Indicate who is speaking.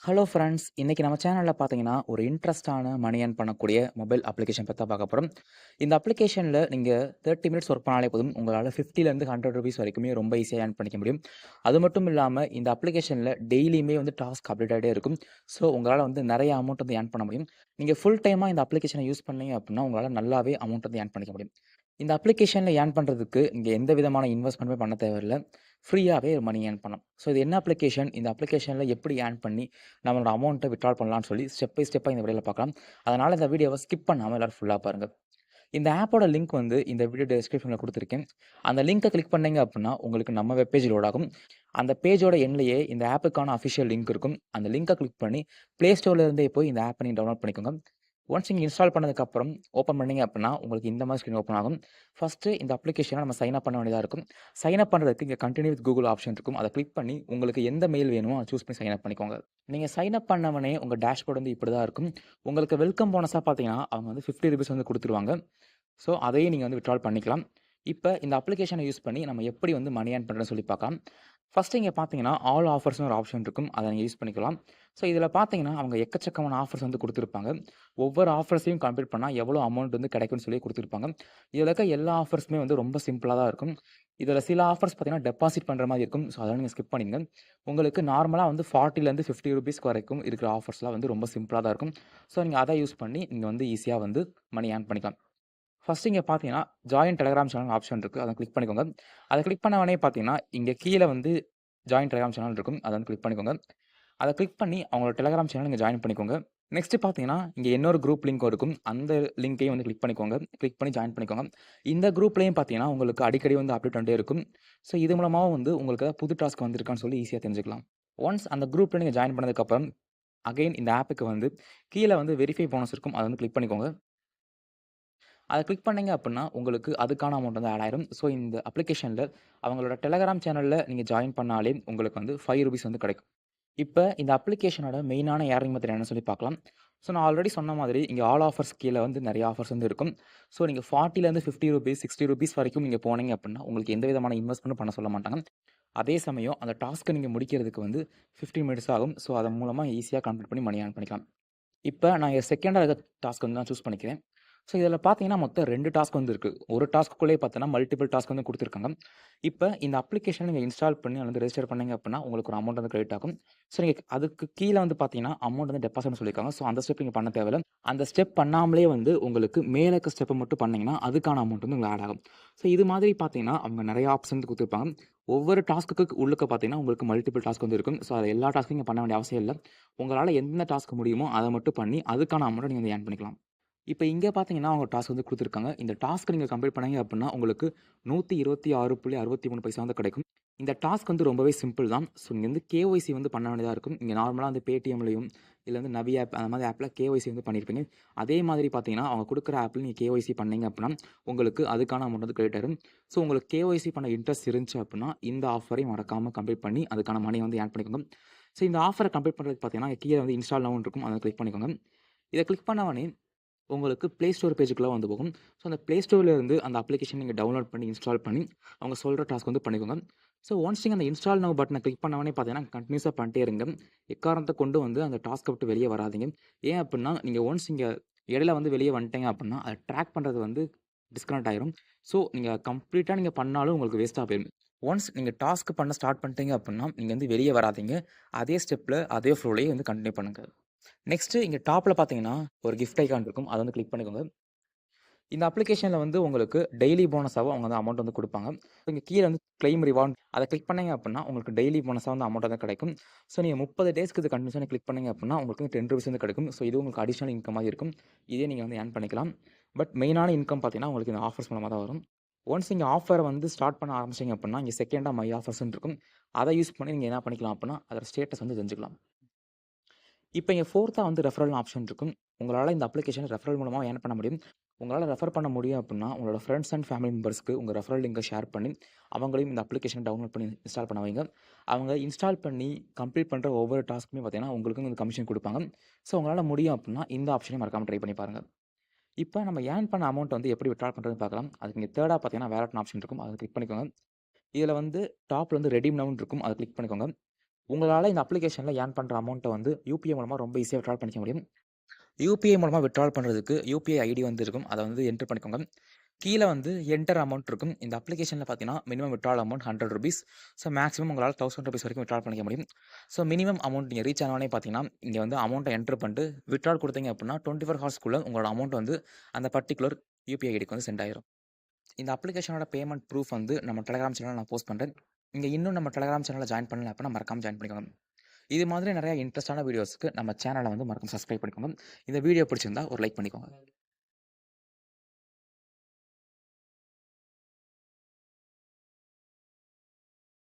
Speaker 1: Hello friends. இன்னைக்கு நம்ம சேனல்ல பார்த்தீங்கன்னா, ஒரு இன்ட்ரெஸ்ட்டான மணி ஏர்ன் பண்ணக்கூடிய மொபைல் அப்ளிகேஷன் பத்தி தான் பார்க்க போறோம். இந்த அப்ளிகேஷன்ல நீங்க 30 மினிட்ஸ் ஒர்க் பண்ணாலே போதும். உங்களால ₹50லேருந்து ₹100 வரைக்குமே ரொம்ப ஈஸியா ஏர்ன் பண்ணிக்க முடியும். அது மட்டும் இல்லாம இந்த அப்ளிகேஷன்ல டெய்லியுமே வந்து டாஸ்க் அப்டேட் ஆயிட்டே இருக்கும். ஸோ உங்களால வந்து நெறைய அமௌண்ட் வந்து ஏர்ன் பண்ண முடியும். நீங்க ஃபுல் டைமா இந்த அப்ளிகேஷன யூஸ் பண்ணீங்க அப்டின்னா, உங்களால நல்லாவே அமௌண்ட் வந்து ஏர்ன் பண்ணிக்க முடியும். இந்த அப்ளிகேஷன்ல ஏர்ன் பண்றதுக்கு இங்க எந்த விதமான இன்வெஸ்ட்மென்ட்டுமே பண்ண தேவையில்ல. ஃப்ரீயாவே மணி ஏர்ன் பண்ணலாம். ஸோ இது என்ன அப்ளிகேஷன்? இந்த அப்ளிகேஷன்ல எப்படி ஏர்ன் பண்ணி நம்மளோட அமௌண்ட்ட வித்ட்ரால் பண்ணலான்னு சொல்லி ஸ்டெப் பை ஸ்டெப்பா இந்த வீடியோல பார்க்கலாம். அதனால இந்த வீடியோவ ஸ்கிப் பண்ணாம எல்லாரும் ஃபுல்லா பாருங்க. இந்த ஆப்போட லிங்க் வந்து இந்த வீடியோ டிஸ்கிரிப்ஷன்ல குடுத்துருக்கேன். அந்த லிங்க கிளிக் பண்ணீங்க அப்டின்னா, உங்களுக்கு நம்ம வெப் பேஜ் லோட் ஆகும். அந்த பேஜோட எண்ட்லயே இந்த ஆப்புக்கான அஃபிஷியல் லிங்க் இருக்கும். அந்த லிங்க கிளிக் பண்ணி Play Storeல இருந்தே போய் இந்த ஆப்ப நீங்க டவுன்லோட் பண்ணிக்கோங்க. ஒன்ஸ் நீங்க இன்ஸ்டால் பண்ணதுக்கப்புறம் ஓப்பன் பண்ணீங்க அப்டின்னா, உங்களுக்கு இந்த மாரி ஸ்க்ரீன் ஓப்பன் ஆகும். ஃபர்ஸ்ட்டு இந்த அப்ளிகேஷன நம்ம சைன் அப் பண்ண வேண்டியதா இருக்கும். சைன் அப் பண்றதுக்கு இங்க கன்டின்யூ வித் கூகுள் ஆப்ஷன் இருக்கும். அத கிளிக் பண்ணி உங்களுக்கு எந்த மெயில் வேணுமோ அத சூஸ் பண்ணி சைன் அப் பண்ணிக்கோங்க. நீங்க சைன் அப் பண்ணவொன்னே உங்க டேஷ்போர்ட் வந்து இப்படி தான் இருக்கும். உங்களுக்கு வெல்கம் போனஸா பார்த்தீங்கன்னா, அவங்க வந்து ₹50 வந்து குடுத்துருவாங்க. ஸோ, அதையும் நீங்க வந்து வித்ட்ரால் பண்ணிக்கலாம். இப்ப இந்த அப்ளிகேஷன யூஸ் பண்ணி நம்ம எப்படி வந்து மணி ஏர்ன் பண்றதுன்னு சொல்லி பார்க்கலாம். ஃபர்ஸ்ட்டு இங்க பார்த்தீங்கன்னா, ஆல் ஆஃபர்ஸ்னு ஒரு ஆப்ஷன் இருக்கும். அத நீங்க யூஸ் பண்ணிக்கலாம். ஸோ, இதில பார்த்தீங்கன்னா, அவங்க எக்கச்சக்கமான ஆஃபர்ஸ் வந்து குடுத்துருப்பாங்க. ஒவ்வொரு ஆஃபர்ஸையும் கம்ப்ளீட் பண்ணா எவ்வளோ அமௌண்ட் வந்து கிடைக்கும்னு சொல்லி குடுத்துருப்பாங்க. இதில இருக்க எல்லா ஆஃபர்ஸுமே வந்து ரொம்ப சிம்பிளா தான் இருக்கும். இதில சில ஆஃபர்ஸ் பார்த்தீங்கன்னா, டெபாசிட் பண்ற மாரி இருக்கும். ஸோ, அதெல்லாம் நீங்க ஸ்கிப் பண்ணிடுங்க. உங்களுக்கு நார்மலா வந்து ₹40லேருந்து ₹50 வரைக்கும் இருக்கிற ஆஃபர்ஸ்லாம் வந்து ரொம்ப சிம்பிளா தான் இருக்கும். ஸோ, நீங்க அத யூஸ் பண்ணி நீங்க வந்து ஈஸியா வந்து மணி ஏர்ன் பண்ணிக்கலாம். ஃபர்ஸ்ட்டு இங்க பார்த்தீங்கன்னா, ஜாயின் டெலகிராம் சேனல் ஆப்ஷன் இருக்கு. அத கிளிக் பண்ணிக்கோங்க. அத கிளிக் பண்ண உடனே பார்த்தீங்கன்னா, இங்க கீழ வந்து ஜாயின் டெலகிராம் சேனல் இருக்கும். அத வந்து கிளிக் பண்ணிக்கோங்க. அத கிளிக் பண்ணி அவங்களோட டெலகிராம் சேனல் நீங்க ஜாயின் பண்ணிக்கோங்க. நெக்ஸ்ட்டு பார்த்தீங்கன்னா, இங்க இன்னொரு குரூப் லிங்க்கும் இருக்கும். அந்த லிங்க்கையும் வந்து கிளிக் பண்ணிக்கோங்க. கிளிக் பண்ணி ஜாயின் பண்ணிக்கோங்க. இந்த குரூப்லயும் பார்த்தீங்கன்னா, உங்களுக்கு அடிக்கடி வந்து அப்டேட் வந்துட்டே இருக்கும். ஸோ, இது மூலமாவும் வந்து உங்களுக்கு ஏதாவது புது டாஸ்க் வந்திருக்கான்னு சொல்லி ஈஸியா தெரிஞ்சுக்கலாம். ஒன்ஸ் அந்த குரூப்ல நீங்க ஜாயின் பண்ணதுக்கப்புறம், அகைன் இந்த ஆப்புக்கு வந்து கீழ வந்து வெரிஃபை போனஸ் இருக்கும். அத வந்து கிளிக் பண்ணிக்கோங்க. அத கிளிக் பண்ணீங்க அப்புட்ன்னா, உங்களுக்கு அதுக்கான அமௌண்ட் வந்து ஆட் ஆயிரும். ஸோ, இந்த அப்ளிகேஷன்ல அவங்களோட டெலகிராம் சேனல்ல நீங்க ஜாயின் பண்ணாலே உங்களுக்கு வந்து ₹5 வந்து கிடைக்கும். இப்ப இந்த அப்ளிகேஷனோட மெயினான ஏர்னிங் மெத்தட் என்னன்னு சொல்லி பார்க்கலாம். ஸோ, நான் ஆல்ரெடி சொன்ன மாதிரி இங்க ஆல் ஆஃபர்ஸ் கீழ வந்து நெறைய ஆஃபர்ஸ் வந்து இருக்கும். ஸோ, நீங்க ₹40லேருந்து ₹50, ₹60 வரைக்கும் நீங்க போனீங்க அப்புட்ன்னா, உங்களுக்கு எந்த விதமான இன்வெஸ்ட்மென்ட்டும் பண்ண சொல்ல மாட்டாங்க. அதே சமயம் அந்த டாஸ்க்க நீங்க முடிக்கிறதுக்கு வந்து 15 மினிட்ஸ் ஆகும். ஸோ, அதன் மூலமா ஈஸியா கம்ப்ளீட் பண்ணி மணி ஏர்ன் பண்ணிக்கலாம். இப்ப நான் செகண்டா இருக்க டாஸ்க் வந்து நான் சூஸ் பண்ணிக்கிறேன். ஸோ, இதில பார்த்தீங்கன்னா, மொத்தம் 2 டாஸ்க் வந்து இருக்கு. ஒரு டாஸ்க்குள்ளேயே பார்த்தீங்கன்னா, மல்டிபிள் டாஸ்க் வந்து குடுத்துருக்காங்க. இப்ப இந்த அப்ளிகேஷன நீங்க இன்ஸ்டால் பண்ணி அதுல வந்து ரெஜிஸ்டர் பண்ணீங்க அப்டின்னா, உங்களுக்கு ஒரு அமௌண்ட் வந்து கிரெடிட் ஆகும். ஸோ, நீங்க அதுக்கு கீழ வந்து பார்த்தீங்கன்னா, அமௌண்ட் வந்து டெபாசிட்ன்னு சொல்லியிருக்காங்க. ஸோ, அந்த ஸ்டெப் நீங்க பண்ண தேவையில்ல. அந்த ஸ்டெப் பண்ணாமலே வந்து உங்களுக்கு மேல இருக்க ஸ்டெப்ப மட்டும் பண்ணீங்கன்னா, அதுக்கான அமௌண்ட் வந்து உங்களுக்கு ஆட் ஆகும். ஸோ, இது மாதிரி பார்த்தீங்கன்னா, அவங்க நெறைய ஆப்ஷன் வந்து குடுத்துருப்பாங்க. ஒவ்வொரு டாஸ்க்குக்கு உள்ளுக்க பார்த்தீங்கன்னா, உங்களுக்கு மல்டிபிள் டாஸ்க் வந்து இருக்கும். ஸோ, அது எல்லா டாஸ்க்கும் நீங்க பண்ண வேண்டிய அவசியம் இல்ல. உங்களால எந்த டாஸ்க் முடியுமோ, அத மட்டும் பண்ணி அதுக்கான அமௌண்ட்ட நீங்க வந்து ஏர்ன் பண்ணிக்கலாம். இப்ப இங்க பார்த்தீங்கன்னா, அவங்க டாஸ்க் வந்து குடுத்துருக்காங்க. இந்த டாஸ்க்க நீங்க கம்ப்ளீட் பண்ணீங்க அப்டின்னா, உங்களுக்கு 126.63 வந்து கிடைக்கும். இந்த டாஸ்க் வந்து ரொம்பவே சிம்பிள் தான். ஸோ, நீங்க வந்து கேஒய்சி வந்து பண்ண வேண்டியதா இருக்கும். நீங்க நார்மலா வந்து Paytmலயும், இல்ல வந்து நவி ஆப் அந்த மாதிரி ஆப்ல கேஒய்சி வந்து பண்ணியிருப்பீங்க. அதே மாதிரி பார்த்தீங்கன்னா, அவங்க குடுக்குற ஆப்ல நீங்க கேஒய்சி பண்ணீங்க அப்டின்னா, உங்களுக்கு அதுக்கான அமௌண்ட் வந்து கிரெடிட் ஆயிரும். ஸோ, உங்களுக்கு கேஒய்சி பண்ண இன்ட்ரெஸ்ட் இருந்துச்சு அப்டின்னா, இந்த ஆஃபரையும் மறக்காம கம்ப்ளீட் பண்ணி அதுக்கான மணிய வந்து ஏர்ன் பண்ணிக்கோங்க. ஸோ, இந்த ஆஃபர கம்ப்ளீட் பண்றதுக்கு பார்த்தீங்கன்னா, கீழ வந்து இன்ஸ்டால் நவுன்னு இருக்கும். அத கிளிக் பண்ணிக்கோங்க. இத கிளிக் பண்ண உடனே உங்களுக்கு Play Store பேஜுக்குள்ள வந்து போகும். ஸோ, அந்த Play Storeல இருந்து அந்த அப்ளிகேஷன் நீங்க டவுன்லோட் பண்ணி, இன்ஸ்டால் பண்ணி, அவங்க சொல்ற டாஸ்க் வந்து பண்ணிக்கோங்க. ஸோ, ஒன்ஸ் நீங்க அந்த இன்ஸ்டால் நவ் பட்டன கிளிக் பண்ண உடனே பார்த்தீங்கன்னா, கன்டினியூஸா பண்ணிட்டே இருங்க. எக்காரணத்த கொண்டு வந்து அந்த டாஸ்க்க விட்டு வெளிய வராதீங்க. ஏன் அப்டின்னா, நீங்க ஒன்ஸ் இங்க இடையில வந்து வெளிய வந்துட்டீங்க அப்டின்னா, அத ட்ராக் பண்றது வந்து டிஸ்கனெக்ட் ஆயிரும். ஸோ, நீங்க கம்ப்ளீட்டா நீங்க பண்ணாலும் உங்களுக்கு வேஸ்ட்டா போயிரும். ஒன்ஸ் நீங்க டாஸ்க் பண்ண ஸ்டார்ட் பண்ணிட்டீங்க அப்டின்னா, நீங்க வந்து வெளிய வராதீங்க. அதே ஸ்டெப்ல, அதே ஃப்ளோலயே வந்து கன்டின்யூ பண்ணுங்க. நெக்ஸ்ட்டு இங்க டாப்ல பார்த்தீங்கன்னா, ஒரு கிஃப்ட் ஐகான் இருக்கும். அத வந்து கிளிக் பண்ணிக்கோங்க. இந்த அப்ளிகேஷன்ல வந்து உங்களுக்கு டெய்லி போனஸாவும் அவங்க வந்து அமௌண்ட் வந்து குடுப்பாங்க. இங்க கீழ வந்து கிளைம் ரிவார்ட் அத கிளிக் பண்ணீங்க அப்டின்னா, உங்களுக்கு டெய்லி போனஸா வந்து அமௌண்ட் வந்து கிடைக்கும். ஸோ, நீங்க 30 டேஸ்க்கு இது கன்டினியூஸா கிளிக் பண்ணீங்க அப்டின்னா, உங்களுக்கு வந்து ₹10 வந்து கிடைக்கும். ஸோ, இது உங்களுக்கு அடிஷனல் இன்கம் மாரி இருக்கும். இதே நீங்க வந்து ஏர்ன் பண்ணிக்கலாம். பட் மெயினான இன்கம் பார்த்தீங்கன்னா, உங்களுக்கு இந்த ஆஃபர்ஸ் மூலமா தான் வரும். ஒன்ஸ் நீங்க ஆஃபர வந்து ஸ்டார்ட் பண்ண ஆரம்பிச்சீங்க அப்டின்னா, இங்க செகண்டா மை ஆஃபர்ஸ்ன்னு இருக்கும். அத யூஸ் பண்ணி நீங்க என்ன பண்ணிக்கலாம் அப்டின்னா, அதோட ஸ்டேட்டஸ் வந்து தெரிஞ்சுக்கலாம். இப்ப இங்க 4தா வந்து ரெஃபரல்னு ஆப்ஷன் இருக்கும். உங்களால இந்த அப்ளிகேஷன ரெஃபரல் மூலமா ஏர்ன் பண்ண முடியும். உங்களால ரெஃபர் பண்ண முடியும் அப்டின்னா, உங்களோட ஃபிரெண்ட்ஸ் அண்ட் ஃபேமிலி மெம்பர்ஸ்க்கு உங்க ரெஃபரல் லிங்க ஷேர் பண்ணி, அவங்களையும் இந்த அப்ளிகேஷன டவுன்லோட் பண்ணி இன்ஸ்டால் பண்ண வைங்க. அவங்க இன்ஸ்டால் பண்ணி கம்ப்ளீட் பண்ற ஒவ்வொரு டாஸ்க்குமே பார்த்தீங்கன்னா, உங்களுக்கும் வந்து கமிஷன் குடுப்பாங்க. ஸோ, உங்களால முடியும் அப்டின்னா, இந்த ஆப்ஷனையும் மறக்காம ட்ரை பண்ணி பாருங்க. இப்ப நம்ம ஏர்ன் பண்ண அமௌண்ட்ட வந்து எப்படி வித்ட்ரா பண்றதுன்னு பார்க்கலாம். அதுக்கு இங்க 3டா பார்த்தீங்கன்னா, வேலட்ன்னு ஆப்ஷன் இருக்கும். அத கிளிக் பண்ணிக்கோங்க. இதுல வந்து டாப்ல வந்து ரெடீம் நவுன்னு இருக்கும். அத கிளிக் பண்ணிக்கோங்க. உங்களால இந்த அப்ளிகேஷன்ல ஏர்ன் பண்ற அமௌண்ட்ட வந்து யுபிஐ மூலமா ரொம்ப ஈஸியா வித்ட்ரால் பண்ணிக்க முடியும். யுபிஐ மூலமா வித்ட்ரால் பண்றதுக்கு யுபிஐ ஐடி வந்து இருக்கும். அத வந்து என்டர் பண்ணிக்கோங்க. கீழ வந்து என்டர் அமௌண்ட் இருக்கும். இந்த அப்ளிகேஷன்ல பார்த்தீங்கன்னா, மினிமம் வித்ட்ரால் அமௌண்ட் ₹100. மேக்ஸிமம் உங்களால ₹1000 வரைக்கும் வித்ட்ரால் பண்ணிக்க முடியும். மினிமம் அமௌண்ட் நீங்க ரீச் ஆனோனே பார்த்தீங்கன்னா, இங்க வந்து அமௌண்ட்ட என்டர் பண்ணிட்டு வித்ட்ரால் குடுத்தீங்க அப்டின்னா, 24 ஹார்ஸ்க்குள்ள உங்களோட அமௌண்ட் வந்து அந்த பர்ட்டிகுலர் யுபிஐ ஐடிக்கு வந்து சென்ட் ஆயிரும். இந்த அப்ளிகேஷனோட பேமெண்ட் ப்ரூஃப் வந்து நம்ம டெலகிராம் சேனல்ல நான் போஸ்ட் பண்றேன். நீங்க இன்னும் நம்ம டெலகிராம் சேனல்ல ஜாயின் பண்ணல அப்டின்னா மறக்காம ஜாயின் பண்ணிக்கோங்க. இது மாதிரி நெறைய இன்ட்ரஸ்டான வீடியோஸ்க்கு நம்ம சேனல வந்து மறக்காம சப்ஸ்கிரைப் பண்ணிக்கோங்க. இந்த வீடியோ பிடிச்சிருந்தா ஒரு லைக் பண்ணிக்கோங்க.